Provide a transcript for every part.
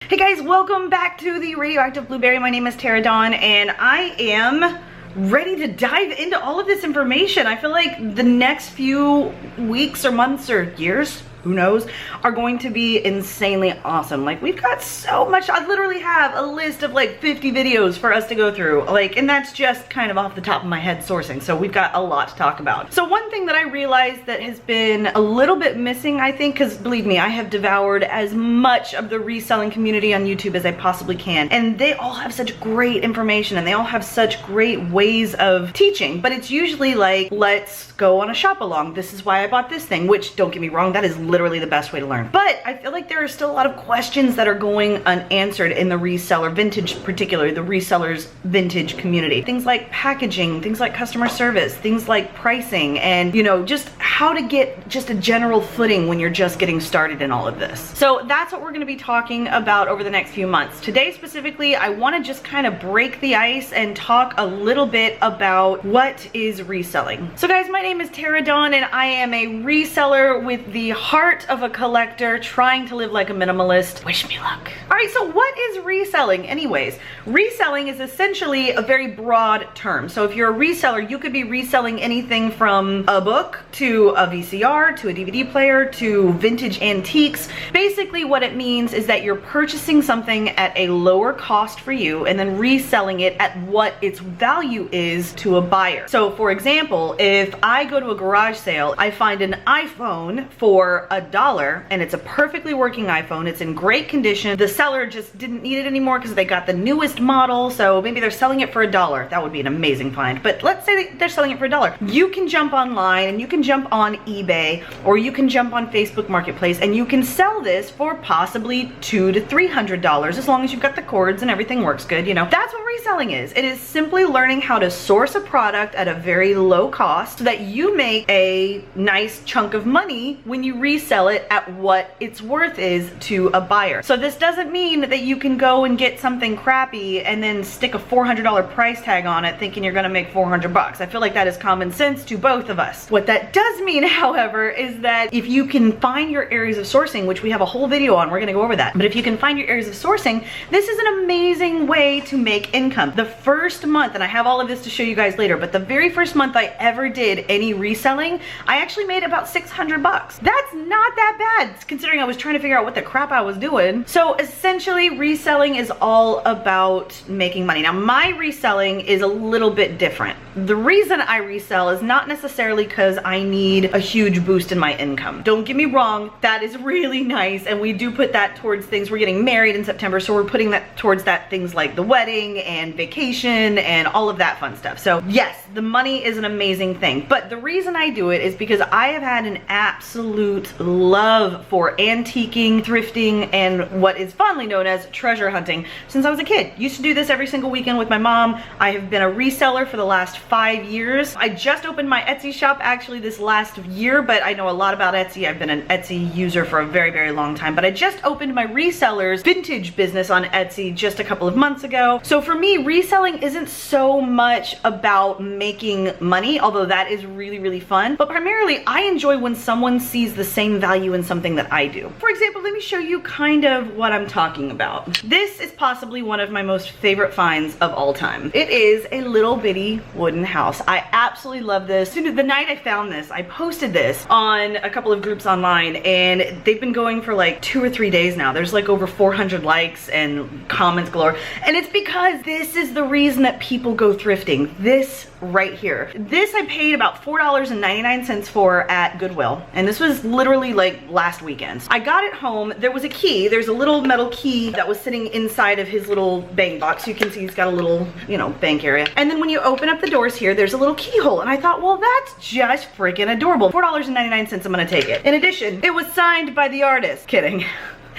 Hey guys, welcome back to the Radioactive Blueberry. My name is Tara Dawn and I am ready to dive into all of this information. I feel like the next few weeks or months or years, who knows, are going to be insanely awesome. Like, we've got so much. I literally have a list of like 50 videos for us to go through, like, and that's just kind of off the top of my head sourcing, so we've got a lot to talk about. So one thing that I realized that has been a little bit missing, I think, because believe me, I have devoured as much of the reselling community on YouTube as I possibly can, and they all have such great information and they all have such great ways of teaching, but it's usually like, let's go on a shop along, this is why I bought this thing, which, don't get me wrong, that is literally the best way to learn. But I feel like there are still a lot of questions that are going unanswered in the reseller vintage, particularly the resellers vintage community. Things like packaging, things like customer service, things like pricing, and you know, just how to get just a general footing when you're just getting started in all of this. So that's what we're going to be talking about over the next few months. Today specifically, I want to just kind of break the ice and talk a little bit about what is reselling. So guys, my name is Tara Dawn and I am a reseller with the heart of a collector trying to live like a minimalist. Wish me luck. All right, so what is reselling anyways? Reselling is essentially a very broad term. So if you're a reseller, you could be reselling anything from a book to a VCR to a DVD player to vintage antiques. Basically what it means is that you're purchasing something at a lower cost for you and then reselling it at what its value is to a buyer. So for example, if I go to a garage sale, I find an iPhone for $1 and it's a perfectly working iPhone, it's in great condition, the seller just didn't need it anymore because they got the newest model, so maybe they're selling it for $1. That would be an amazing find, but let's say they're selling it for $1. You can jump online and you can jump on eBay or you can jump on Facebook Marketplace and you can sell this for possibly $200 to $300 as long as you've got the cords and everything works good. You know, that's what reselling is. It is simply learning how to source a product at a very low cost so that you make a nice chunk of money when you resell it at what its worth is to a buyer. So this doesn't mean that you can go and get something crappy and then stick a $400 price tag on it thinking you're gonna make 400 bucks. I feel like that is common sense to both of us. What that does mean, however, is that if you can find your areas of sourcing, which we have a whole video on, we're gonna go over that, but if you can find your areas of sourcing, this is an amazing way to make income. The first month, and I have all of this to show you guys later, but the very first month I ever did any reselling, I actually made about 600 bucks. That's not that bad, considering I was trying to figure out what the crap I was doing. So essentially, reselling is all about making money. Now, my reselling is a little bit different. The reason I resell is not necessarily because I need a huge boost in my income. Don't get me wrong, that is really nice, and we do put that towards things. We're getting married in September, so we're putting that towards that, things like the wedding and vacation and all of that fun stuff. So yes, the money is an amazing thing, but the reason I do it is because I have had an absolute love for antiquing, thrifting, and what is fondly known as treasure hunting since I was a kid. Used to do this every single weekend with my mom. I have been a reseller for the last 5 years. I just opened my Etsy shop actually this last year, but I know a lot about Etsy. I've been an Etsy user for a very, very long time, but I just opened my resellers vintage business on Etsy just a couple of months ago. So for me, reselling isn't so much about making money, although that is really, really fun, but primarily I enjoy when someone sees the same value in something that I do. For example, let me show you kind of what I'm talking about. This is possibly one of my most favorite finds of all time. It is a little bitty wooden house. I absolutely love this. The night I found this, I posted this on a couple of groups online and they've been going for like 2 or 3 days now. There's like over 400 likes and comments galore. And it's because this is the reason that people go thrifting. This right here. This I paid about $4.99 for at Goodwill, and this was literally like last weekend. I got it home. There was a key. There's a little metal key that was sitting inside of his little bank box. You can see he's got a little, you know, bank area. And then when you open up the doors here, there's a little keyhole, and I thought, well, that's just freaking adorable. $4.99, I'm gonna take it. In addition, it was signed by the artist. Kidding.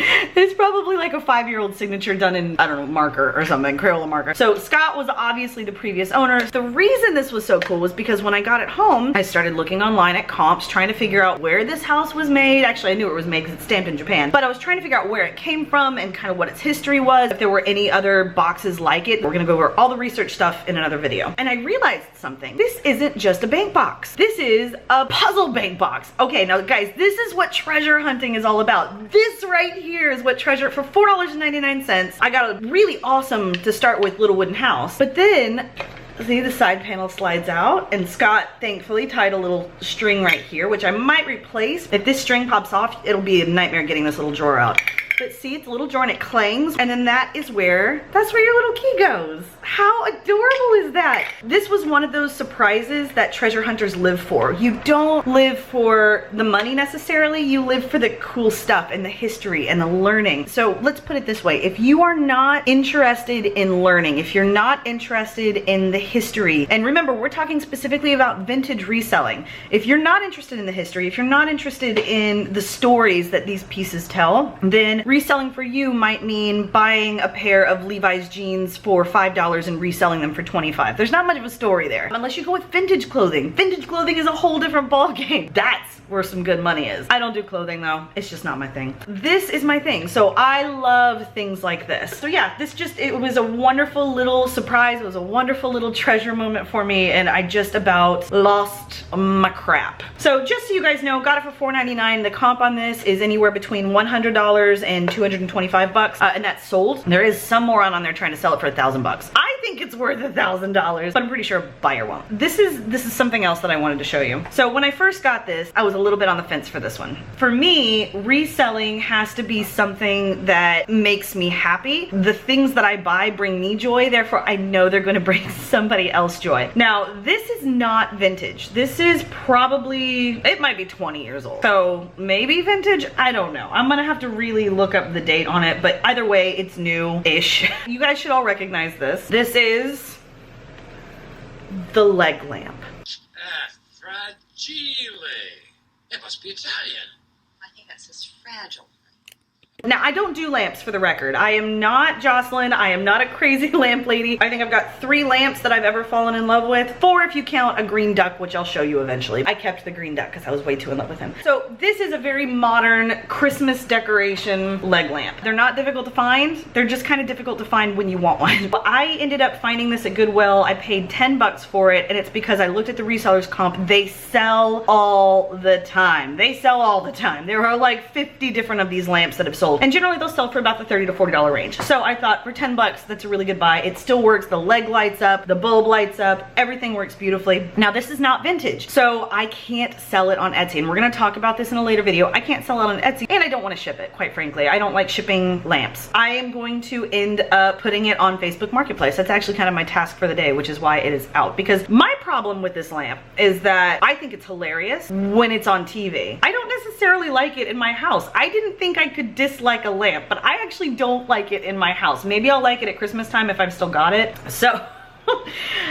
It's probably like a 5-year-old signature done in, I don't know, marker or something, Crayola marker. So Scott was obviously the previous owner. The reason this was so cool was because when I got it home, I started looking online at comps, trying to figure out where this house was made. Actually, I knew it was made because it's stamped in Japan, but I was trying to figure out where it came from and kind of what its history was, if there were any other boxes like it. We're gonna go over all the research stuff in another video. And I realized something. This isn't just a bank box. This is a puzzle bank box. Okay, now guys, this is what treasure hunting is all about. This right here here is what Treasure, for $4.99. I got a really awesome, to start with, little wooden house. But then, see, the side panel slides out, and Scott thankfully tied a little string right here, which I might replace. If this string pops off, it'll be a nightmare getting this little drawer out. But see, it's a little drawer and it clangs, and then that's where your little key goes. How adorable is that? This was one of those surprises that treasure hunters live for. You don't live for the money necessarily, you live for the cool stuff and the history and the learning. So let's put it this way, if you are not interested in learning, if you're not interested in the history, and remember, we're talking specifically about vintage reselling. If you're not interested in the history, if you're not interested in the stories that these pieces tell, then reselling for you might mean buying a pair of Levi's jeans for $5 and reselling them for $25. There's not much of a story there. Unless you go with vintage clothing. Vintage clothing is a whole different ballgame. That's where some good money is. I don't do clothing though. It's just not my thing. This is my thing. So I love things like this. So yeah, it was a wonderful little surprise. It was a wonderful little treasure moment for me, and I just about lost my crap. So just so you guys know, got it for $4.99. The comp on this is anywhere between $100 and $225, and that's sold. There is some moron on there trying to sell it for $1,000. I think it's worth $1,000, but I'm pretty sure a buyer won't. This is something else that I wanted to show you. So when I first got this, I was a little bit on the fence for this one. For me, reselling has to be something that makes me happy. The things that I buy bring me joy, therefore I know they're going to bring somebody else joy. Now, this is not vintage. This is probably, it might be 20 years old. So maybe vintage, I don't know. I'm gonna have to really look up the date on it, but either way, it's new-ish. You guys should all recognize this. This is the leg lamp. Ah, fragile. It must be Italian. I think that says fragile. Now, I don't do lamps, for the record. I am not Jocelyn. I am not a crazy lamp lady. I think I've got 3 lamps that I've ever fallen in love with. 4 if you count a green duck, which I'll show you eventually. I kept the green duck because I was way too in love with him. So this is a very modern Christmas decoration leg lamp. They're not difficult to find. They're just kind of difficult to find when you want one. But I ended up finding this at Goodwill. I paid 10 bucks for it, and it's because I looked at the resellers comp. They sell all the time. They sell all the time. There are like 50 different of these lamps that have sold. And generally they'll sell for about the $30 to $40 range. So I thought for 10 bucks, that's a really good buy. It still works. The leg lights up, the bulb lights up, everything works beautifully. Now this is not vintage, so I can't sell it on Etsy. And we're gonna talk about this in a later video. I can't sell it on Etsy, and I don't wanna ship it, quite frankly. I don't like shipping lamps. I am going to end up putting it on Facebook Marketplace. That's actually kind of my task for the day, which is why it is out. Because my problem with this lamp is that I think it's hilarious when it's on TV. I don't necessarily like it in my house. I didn't think I could dislike a lamp, but I actually don't like it in my house. Maybe I'll like it at Christmas time if I've still got it. So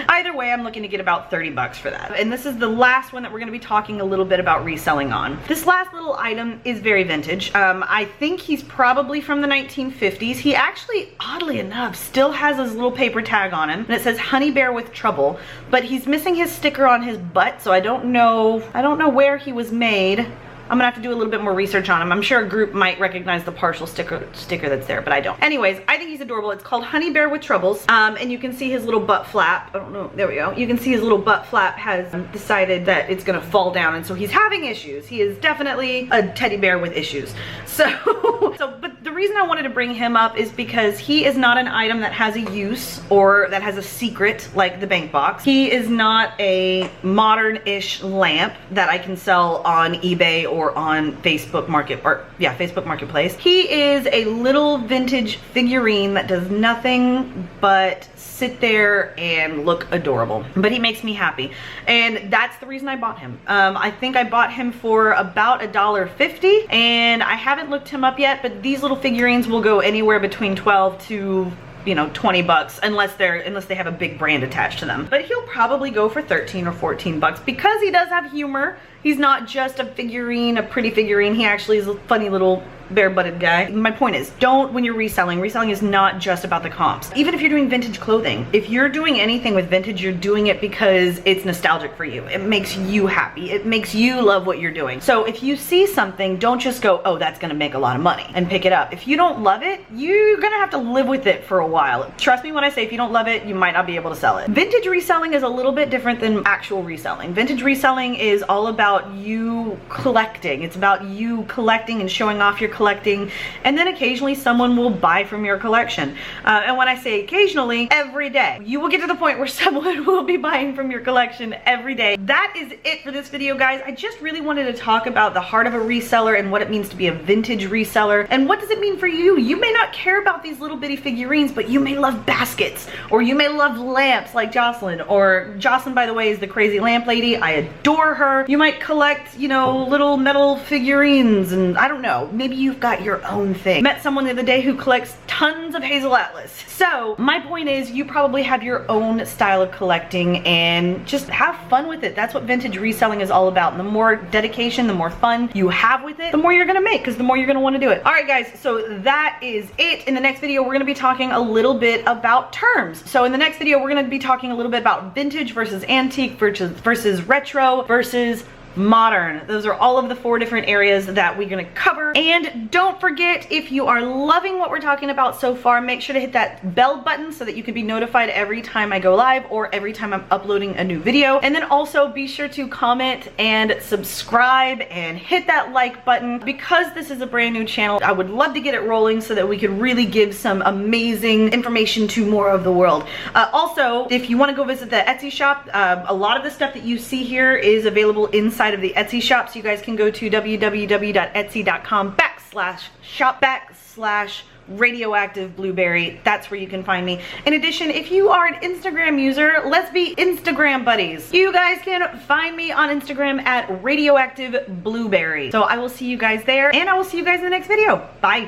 either way, I'm looking to get about 30 bucks for that. And this is the last one that we're gonna be talking a little bit about reselling on. This last little item is very vintage. I think he's probably from the 1950s. He actually, oddly enough, still has his little paper tag on him, and it says Honey Bear with Trouble, but he's missing his sticker on his butt, so I don't know where he was made. I'm gonna have to do a little bit more research on him. I'm sure a group might recognize the partial sticker that's there, but I don't. Anyways, I think he's adorable. It's called Honey Bear with Troubles. And you can see his little butt flap. I don't know, there we go. You can see his little butt flap has decided that it's gonna fall down, and so he's having issues. He is definitely a teddy bear with issues. But the reason I wanted to bring him up is because he is not an item that has a use or that has a secret like the bank box. He is not a modern-ish lamp that I can sell on eBay or on Facebook Marketplace. He is a little vintage figurine that does nothing but sit there and look adorable, but he makes me happy, and that's the reason I bought him. I think I bought him for about $1.50, and I haven't looked him up yet, but these little figurines will go anywhere between 12 to 20 bucks unless they have a big brand attached to them. But he'll probably go for 13 or 14 bucks because he does have humor. He's not just a figurine, a pretty figurine. He actually is a funny little bare-butted guy. My point is, when you're reselling is not just about the comps. Even if you're doing vintage clothing, if you're doing anything with vintage, you're doing it because it's nostalgic for you. It makes you happy. It makes you love what you're doing. So if you see something, don't just go, oh, that's gonna make a lot of money, and pick it up. If you don't love it, you're gonna have to live with it for a while. Trust me when I say if you don't love it, you might not be able to sell it. Vintage reselling is a little bit different than actual reselling. Vintage reselling is all about you collecting. It's about you collecting and showing off your collecting, and then occasionally someone will buy from your collection. And when I say occasionally, every day. You will get to the point where someone will be buying from your collection every day. That is it for this video, guys. I just really wanted to talk about the heart of a reseller and what it means to be a vintage reseller, and what does it mean for you. You may not care about these little bitty figurines, but you may love baskets, or you may love lamps like Jocelyn, or Jocelyn, by the way, is the crazy lamp lady. I adore her. You might collect, you know, little metal figurines, and I don't know, maybe you've got your own thing. Met someone the other day who collects tons of Hazel Atlas. So my point is, you probably have your own style of collecting, and just have fun with it. That's what vintage reselling is all about. And the more dedication, the more fun you have with it, the more you're gonna make, because the more you're gonna want to do it. All right, guys, so that is it. In the next video, we're gonna be talking a little bit about terms. So in the next video, we're gonna be talking a little bit about vintage versus antique versus retro versus modern. Those are all of the 4 different areas that we're gonna cover. And don't forget, if you are loving what we're talking about so far, make sure to hit that bell button so that you can be notified every time I go live or every time I'm uploading a new video. And then also be sure to comment and subscribe and hit that like button. Because this is a brand new channel, I would love to get it rolling so that we could really give some amazing information to more of the world. Also, if you want to go visit the Etsy shop, a lot of the stuff that you see here is available inside of the Etsy shop, so you guys can go to www.etsy.com/shop/radioactive blueberry. That's where you can find me. In addition, if you are an Instagram user, let's be Instagram buddies. You guys can find me on Instagram at radioactive blueberry. So I will see you guys there, and I will see you guys in the next video. Bye.